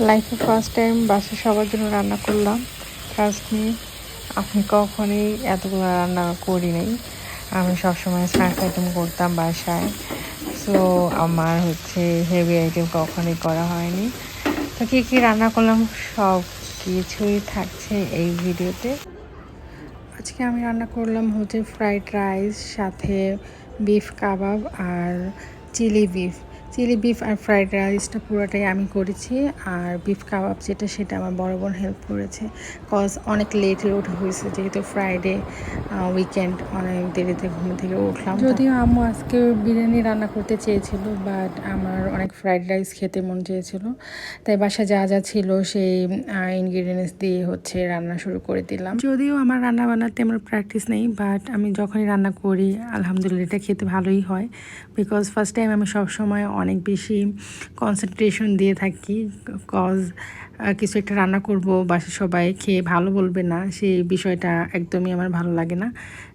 লাইফে first time বাসায় সবার জন্য রান্না করলাম। ট্রাস্ট মি, আমি কখনোই এতগুলো রান্না করি নাই। আমি সবসময় স্ন্যাক্স আইটেম করতাম বাসায়, সো আমার হেভি আইটেম কখনোই করা হয়নি। তো কী কী রান্না করলাম সব কিছুই থাকছে এই ভিডিওতে। আজকে আমি রান্না করলাম ফ্রাইড রাইস, সাথে বিফ কাবাব আর চিলি বিফ আর ফ্রাইড রাইসটা পুরোটাই আমি করেছি। আর বিফ কাবাব সেটা আমার বড় বোন হেল্প করেছে, কজ অনেক লেটে ওঠা হয়েছে, যেহেতু ফ্রাইডে উইকেন্ড, অনেক দেরিতে ঘুম থেকে উঠলাম। যদিও আম্মু আজকে বিরিয়ানি রান্না করতে চেয়েছিল, বাট আমার অনেক ফ্রাইড রাইস খেতে মন চেয়েছিল, তাই বাসা যা যা ছিল সেই ইনগ্রিডিয়েন্টস দিয়ে রান্না শুরু করে দিলাম। যদিও আমার রান্না বানাতে আমার প্র্যাকটিস নেই, বাট আমি যখনই রান্না করি আলহামদুলিল্লাহ এটা খেতে ভালোই হয়, বিকজ ফার্স্ট টাইম আমি সবসময় অনেক বেশি কনসেন্ট্রেশন দিয়ে থাকি, কজ কিছু একটা রান্না করব বাসা সবাই খেয়ে ভালো বলবে না, সেই বিষয়টা একদমই আমার ভালো লাগে না।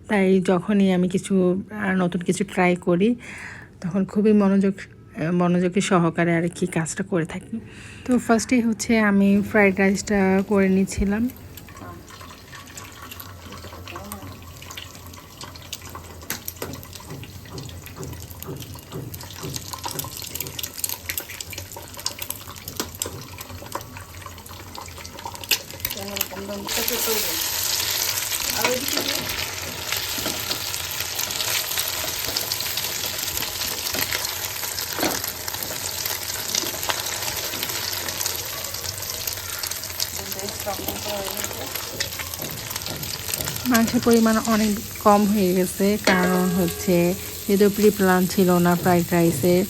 তাই যখনই আমি নতুন কিছু ট্রাই করি তখন খুবই মনোযোগের সহকারে আর কি কাজটা করে থাকি। তো ফার্স্টে আমি ফ্রাইড রাইসটা করে নিয়েছিলাম। মাংসের পরিমাণ অনেক কম হয়ে গেছে, কারণ যেহেতু প্রি প্ল্যান ছিল না ফ্রাইড রাইসের,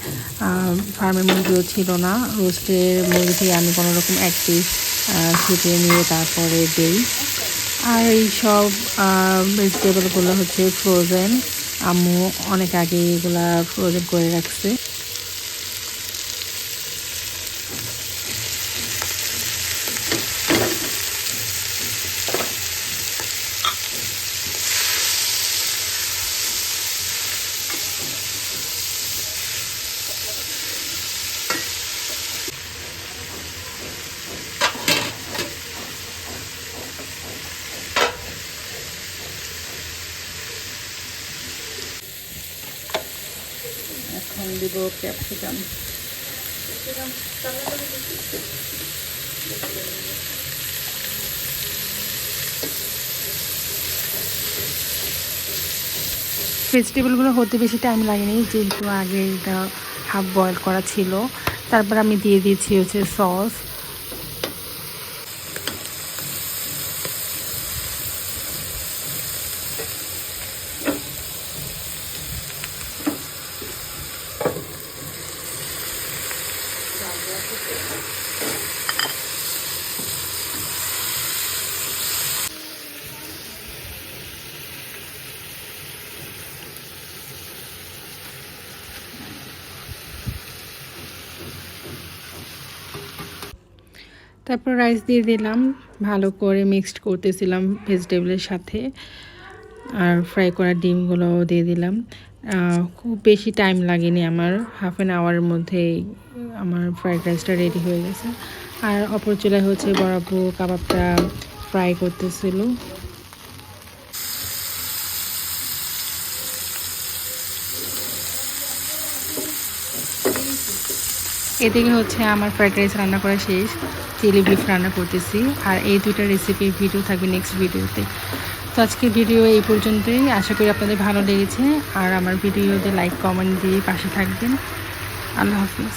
ফার্মের মুরগিও ছিল না, রোস্টের মুরগি থেকে আমি কোনো রকম এক পিস ছিটিয়ে নিয়ে তারপরে দেই। আর এই সব ভেজিটেবলগুলো ফ্রোজেন, আম্মু অনেক আগে এগুলা ফ্রোজেন করে রাখছে। এখন দিব ক্যাপসিকাম। ভেজিটেবলগুলো হতে বেশি টাইম লাগেনি, যেহেতু আগে এটা হাফ বয়েল করা ছিল। তারপর আমি দিয়ে দিয়েছি সস। তারপর রাইস দিয়ে দিলাম, ভালো করে মিক্সড করতেছিলাম ভেজিটেবলের সাথে, আর ফ্রাই করা ডিমগুলো দিয়ে দিলাম। খুব বেশি টাইম লাগেনি আমার, হাফ অ্যান আওয়ারের মধ্যেই আমার ফ্রাইড রাইসটা রেডি হয়ে গেছে। আর অপর চুলায় বড় আপু কাবাবটা ফ্রাই করতেছিল। এদিকে আমার ফ্রাইড রাইস রান্না করা শেষ, চিলি বিফ রান্না করতেছি। আর এই দুইটা রেসিপির ভিডিও থাকবে নেক্সট ভিডিওতে। তো আজকের ভিডিও এই পর্যন্তই, আশা করি আপনাদের ভালো লেগেছে। আর আমার ভিডিওতে লাইক কমেন্ট দিয়ে পাশে থাকবেন। আল্লাহ হাফিজ।